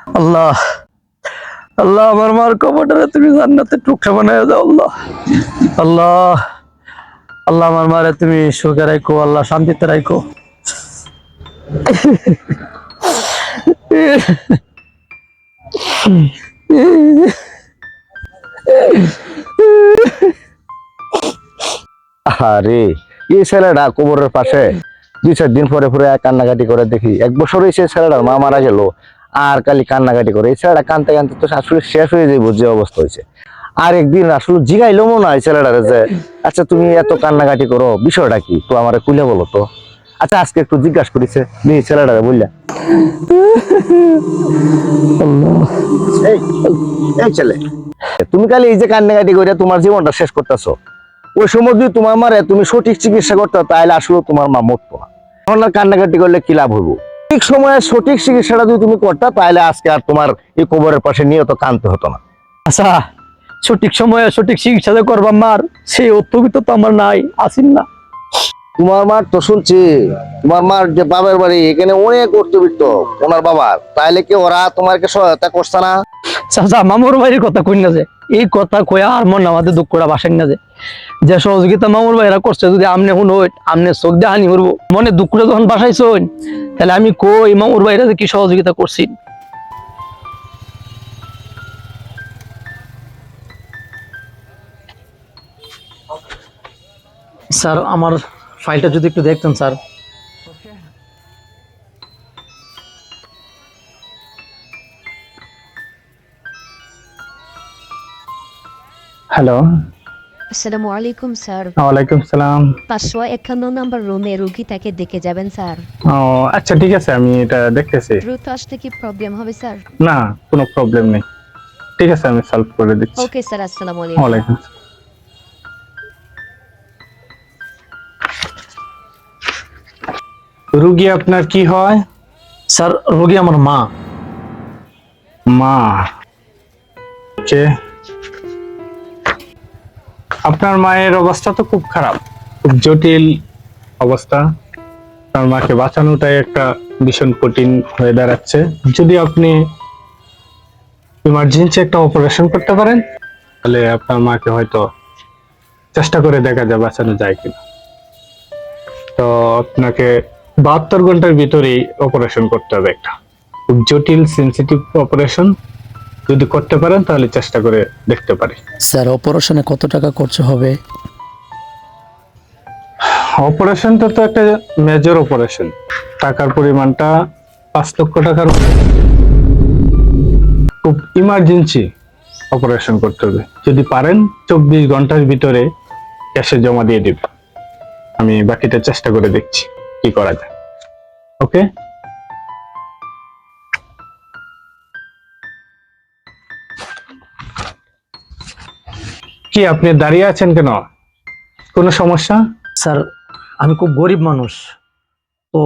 আল্লাহ, আল্লাহ আমার মার কবরটারে তুমি জান্নাতের টুকরা বানায় দাও আল্লাহ। আল্লাহ, আল্লাহ আমার মারে তুমি সুখে রাখো আল্লাহ, শান্তিতে রাখো। আরে এই ছেলেটা কবরের পাশে 2-4 দিন পরে পরে কান্নাকাটি করে দেখি। 1 বছর হয়েছে ছেলেটার মা মারা গেল, আর কালি কান্নাকাটি করে। এই ছেলেটা কানতে কানতে তো আসলে শেষ হয়ে যাইব, যে অবস্থা হয়েছে। আর একদিন আসলে জিগাইলো মনে হয় ছেলেটারে যে আচ্ছা তুমি এত কান্নাকাটি করো, বিষয়টা কি তো আমারে খুলে বলো তো। আচ্ছা আজকে একটু জিজ্ঞাসা করেছে নি ছেলেটারে বললা। এই এই ছেলে, তুমি খালি এই যে কান্নাকাটি করে তোমার জীবনটা শেষ করতেছো, ওই সময় যদি তোমার মারে তুমি সঠিক চিকিৎসা করতে তাহলে আসলে তোমার মা মরতো না। এখন আর কান্নাকাটি করলে কি লাভ হইব? ঠিক সময়ে সঠিক চিকিৎসাটা যদি তুমি করতে তাহলে আজকে আর তোমার এই কবরের পাশে নিয়ে তো কাঁদতে হতো না। আচ্ছা, সঠিক সময়ে সঠিক চিকিৎসা যে করবা মার, সেই অত্যবিত তো আমার নাই, আসিন না। তোমার মার তো শুনছি, তোমার মার যে বাবার বাড়ি এখানে অনেক অর্থবিত্ত ওনার বাবার, তাহলে কি ওরা তোমাকে সহায়তা করছে না? চাচা মামুর ভাইয়ের কথা কই না যে, এই কথা কয়া আর মন আমাদের দুঃখটা বাসেন না যে, যে সহযোগিতা মামুর ভাইরা করছে যদি আমনে শুনো আমনে চোখ দিয়ে হানি করবো মনে দুঃখটা যখন বাসাইছন, তাহলে আমি কই মামুর ভাইরা যে কি সহযোগিতা করছি। স্যার আমার ফাইলটা যদি একটু দেখতেন স্যার। হ্যালো। আসসালামু আলাইকুম স্যার। ওয়ালাইকুম সালাম। 551 নম্বর রুমে রোগী তাকে দেখে যাবেন স্যার। ও আচ্ছা ঠিক আছে, আমি এটা দেখতেছি। দ্রুত আসতে কি প্রবলেম হবে স্যার? না, কোনো প্রবলেম নেই, ঠিক আছে আমি সলভ করে দিচ্ছি। ওকে স্যার, আসসালামু আলাইকুম। ওয়ালাইকুম। রুগী আপনার কি হয়? স্যার রোগী আমার মা। মা, ওকে। আপনার মায়ের অবস্থা তো খুব খারাপ, খুব জটিল অবস্থা। আপনার মাকে বাঁচানোটাই একটা ভীষণ কঠিন হয়ে দাঁড়াচ্ছে। যদি আপনি ইমার্জেন্সি একটা অপারেশন করতে পারেন তাহলে আপনার মাকে হয়তো চেষ্টা করে দেখা যায় বাঁচানো যায় কিনা। তো আপনাকে 72 ঘন্টার ভিতরেই অপারেশন করতে হবে, একটা খুব জটিল সেন্সিটিভ অপারেশন। যদি করতে পারেন তাহলে চেষ্টা করে দেখতে পারি। স্যার অপারেশনে কত টাকা খরচ হবে? অপারেশনটা তো একটা মেজর অপারেশন, টাকার পরিমাণটা 5 লক্ষ টাকার। খুব ইমার্জেন্সি অপারেশন করতে হবে। যদি পারেন 24 ঘন্টার ভিতরে ক্যাশে জমা দিয়ে দিবেন, আমি বাকিটা চেষ্টা করে দেখছি কি করা যায়। ওকে। কি আপনি দাঁড়িয়ে আছেন কেন? কোনো সমস্যা? স্যার আমি খুব গরিব মানুষ, তো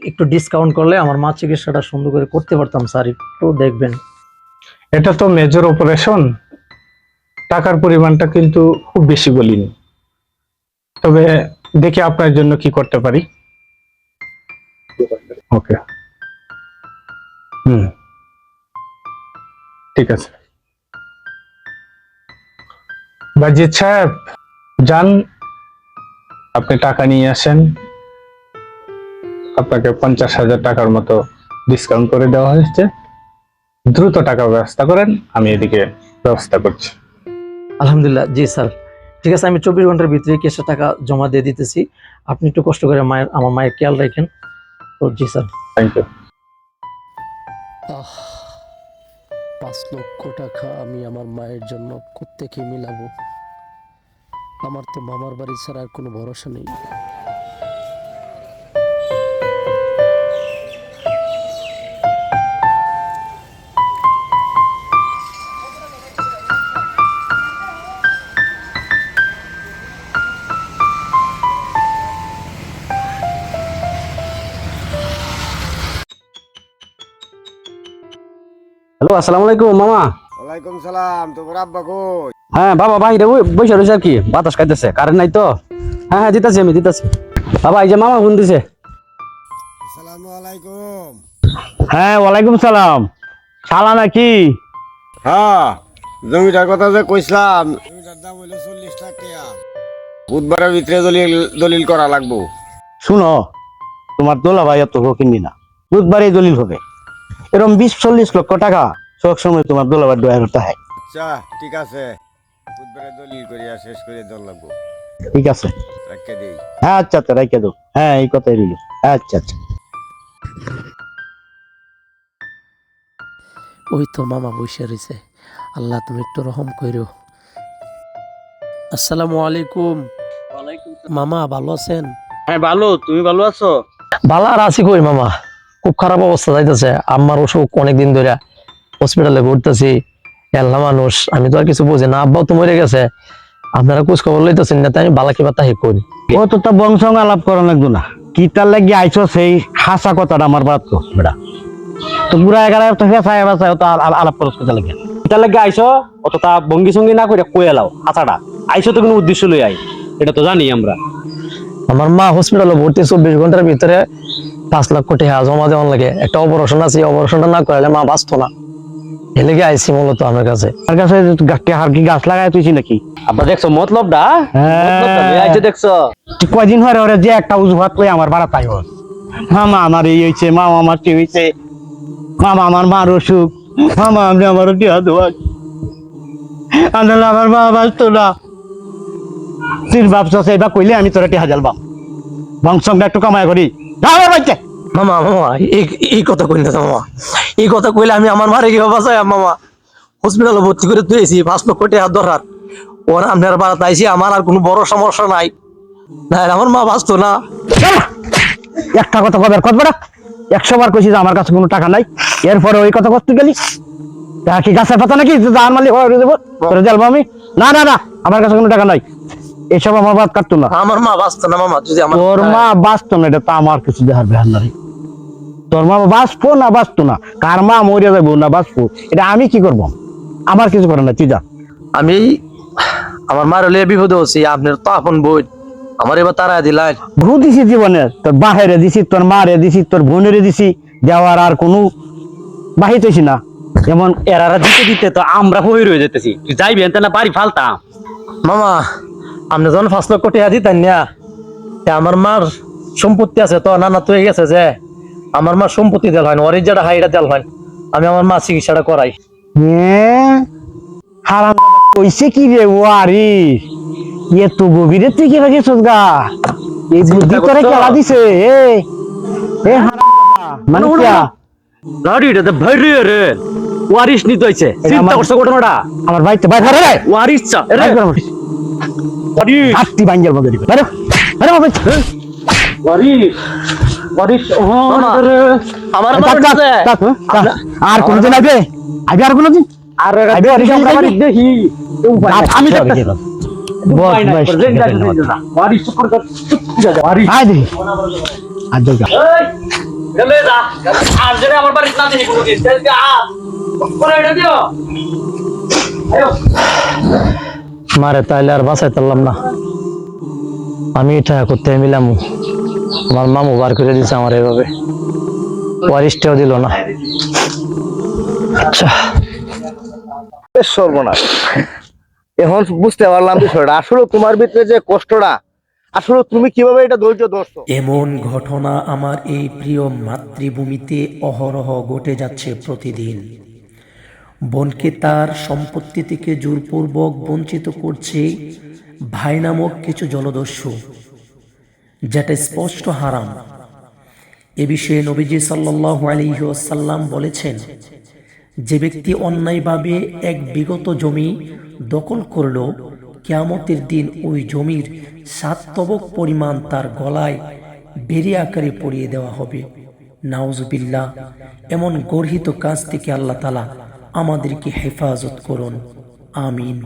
একটু ডিসকাউন্ট করলে আমার মা চিকিৎসাটা সুন্দর করে করতে পারতাম স্যার, একটু দেখবেন। এটা তো মেজর অপারেশন, টাকার পরিমাণটা কিন্তু খুব বেশি বলিনি, তবে দেখি আপনার জন্য কি করতে পারি। ওকে, ঠিক আছে। বাজিদ সাহেব যান, আপনি টাকা নিয়ে আসেন। আপনাকে 50,000 টাকার মতো ডিসকাউন্ট করে দেওয়া হয়েছে। দ্রুত টাকা ব্যবস্থা করেন, আমি এদিকে ব্যবস্থা করছি। আলহামদুলিল্লাহ, জি স্যার ঠিক আছে, আমি 24 ঘন্টার ভিতরে ক্যাশে টাকা জমা দিয়ে দিতেছি। আপনি একটু কষ্ট করে আমার মায়ের খেয়াল রাখেন। তো জি স্যার। Thank you. 5 লক্ষ টাকা আমি আমার মায়ের জন্য কোত্থেকে মিলাবো? আমার তো মামার বাড়ি ছাড়া আর কোনো ভরসা নেই। হ্যালো, আসসালামু আলাইকুম মামা। ওয়ালাইকুম সালাম। তোমার আব্বা কই? হ্যাঁ বাবা বাইরে বসে রয়েছে আর কি, বাতাস খাইতেছে, কারেন্ট নাই তো। হ্যাঁ হ্যাঁ দিতেছি, আমি দিতেছি। বাবা এই যে মামা ফোন দিছে। আসসালামু আলাইকুম। হ্যাঁ ওয়ালাইকুম সালাম। শালা নাকি? হ্যাঁ, জমিটার কথা যে কইছিলাম, জমিটার দাম হইলো 40 লাখ টাকা। বুধবারের ভিতরে দলিল দলিল করা লাগবো। শুনো, তোমার দোলা ভাই এত কিনবি না, বুধবারই দলিল হবে। এরকম 20-40 লক্ষ টাকা সব সময় তোমার দোলা ভাই দয়া করতে হয়। আচ্ছা ঠিক আছে, বুধবারে দলিল করিয়া শেষ করে দেওয়া লাগবো। ঠিক আছে, রাখতে দেই। হ্যাঁ আচ্ছা আচ্ছা রাইখে দাও। হ্যাঁ এই কথাই রইল। আচ্ছা আচ্ছা। ওই তো মামা বসে রয়েছে। আল্লাহ তুমি একটু রহম কইরো। আসসালামু আলাইকুম। মামা ভালো আছেন? হ্যাঁ ভালো, তুমি ভালো আছো? বালা আর আছি কই মামা, খুব খারাপ অবস্থা যাইতেছে। আম্মার অসুখ অনেকদিন ধরে, হসপিটালে ঘুরতেছি। এল্লা মানুষ, আমি তো আর কিছু বুঝি না। আব্বাও তো মরে গেছে, আপনারা খোঁজ খবর লইতেছেন না, তাই আমি বালা কি বাতা হে করি। ও তো তা বংশ আলাপ করা লাগতো না, কি তার লাগি আইছো সেই হাসা কথাটা আমার বাদ কর বেটা। তো বুড়া এগারা তো ফেসায় ফেসায় তো আলাপ করছ কথা লাগে। এটা লাগে আইসো, অতটা ভঙ্গি সঙ্গি না করে কয়ে লাও হাসাটা। আইসো তো কোনো উদ্দেশ্য লই আই, এটা তো জানি আমরা। আমার মা হসপিটালে ভর্তি, 24 ঘন্টার ভিতরে 5 লাখ কোটি টাকা জমা দেওয়ার লাগে। একটা অপারেশন আছে, অপারেশনটা না করালে মা বাঁচতো না। এলেগে আইসি মূলত আমার কাছে। তার কাছে হার কি গাছ লাগাই তুইছি নাকি? আব্বা দেখছো মতলবটা? হ্যাঁ। মতলবটা লই আইছে দেখছো? তুই কয়দিন হয় ওরা যে একটা উজুহাত কই আমার বাড়া তাই হস। মামা আমার এই হয়েছে, মামা আমার কি হয়েছে, মামা আমার মার অসুখ, মামা আপনি আমার দেহা দোয়া আনলে আমার মা বাঁচতো না। তুই ভাবছ এবার কইলে আমি তোরা টিহা জ্বালবাম, বংশটা একটু কামাই করি। আমার বাচ্চা মামা মামা এই কথা কইলে না মামা, এই কথা কইলে আমি আমার মারে গিয়ে বাঁচাই। মামা হসপিটালে ভর্তি করে তুইছি, 5 লক্ষ টাকা দরকার। ওরা আপনার বাড়া তাইছি, আমার আর কোনো বড় সমস্যা নাই। না আমার মা বাঁচতো না। একটা কথা কবার কতবার 100 বার কইছি যে আমার কাছে কোনো টাকা নাই, এরপরে ওই কথা করতে গেলি তা কি গাছের পাতা নাকি জান মালিক হয়ে দেবো তোরা জ্বালবো আমি? না না না, আমার কাছে কোনো টাকা নাই, এসব আমার বাদ কাটতো না। আমার মা বাঁচতো না মামা, যদি আমার তোর মা বাঁচতো না এটা তো আমার কিছু দেখার বেহার নাই। তোর মা বাঁচবো না বাঁচতো না, কার মা মরে যাবো না বাঁচবো, এটা আমি কি করবো? আমার কিছু করে না, তুই যা। আমি আমার মার হলে বিপদে হচ্ছি, আপনার তো আপন বই আমার এবার তারা দিলাই। ভূ দিছি জীবনে, তোর বাহেরে দিছি, তোর মারে দিছি, তোর বোনেরে দিছি, দেওয়ার আর কোনো বাহিত হইছি না। যেমন এরারা দিতে দিতে তো আমরা হয়ে রয়ে যেতেছি। তুই যাইবি এনতে না বাড়ি ফালতাম। মামা আপনি যখন 5 লক্ষ টাকা দিতেন না, তা আমার মার সম্পত্তি আছে তো, নানা তো হয়ে গেছে যে আমার মার সম্পত্তি দেওয়া হয় না, ওর যেটা হয় এটা দেওয়া হয়। আমি আমার মা চিকিৎসাটা করাই। হারাম কইছে কি রে ওয়ারি, ইয়ে তো গভীরে তুই কি গেছিস গা? এই বুদ্ধি করে খেলা দিছে এ হারাম মানে কি? লাড়িটা তো ভাই রে ওয়ারিশ নিতে হইছে। চিন্তা করছো ঘটনাটা? আমার বাইতে বাইরে রে রে ওয়ারিশ চা রে ওয়ারিশ। আটটি বাঙ্গেল মধ্যে দিবে আরে আরে বাবা ওয়ারিশ ওয়ারিশ ও রে আমার মা আছে। আর কোনদিন আইবে আইবে আর কোনদিন আর আইবে আর আমরা বাড়ি দেখি আমি দেখতেছি বস বস ওয়ারিশ করে ওয়ারিশ আই দে আজ যা এই গেলে যা আর জেনে আমার বাড়ি না দেখি কোনদিন তেলকে আ করে এটা দিও। আয়ো মারে তাইলে আর বাঁচাইতাম না, আমি এটা করতে মিলাম। আমার মামু বার করে দিছে আমার এভাবে, ওয়ারিশটাও দিল না। আচ্ছা সর্বনাশ, এখন বুঝতে পারলাম বিষয়টা। আসলে তোমার ভিতরে যে কষ্টটা, আসলে তুমি কিভাবে এটা ধৈর্য ধরছো। এমন ঘটনা আমার এই প্রিয় মাতৃভূমিতে অহরহ ঘটে যাচ্ছে প্রতিদিন। বোনকে তার সম্পত্তি থেকে জোরপূর্বক বঞ্চিত করছে ভাই নামক কিছু জলদস্যু, যেটা স্পষ্ট হারাম। এ বিষয়ে নবীজি সাল্লাল্লাহু আলাইহি ওয়াসাল্লাম বলেছেন, যে ব্যক্তি অন্যায়ভাবে এক বিগত জমি দখল করলো, কিয়ামতের দিন ওই জমির 7 তবক পরিমাণ তার গলায় বেরি আকারে পরিয়ে দেওয়া হবে। নাউজুবিল্লাহ, এমন গর্হিত কাজ থেকে আল্লাহ তাআলা আমাদেরকে হেফাজত করুন। আমিন।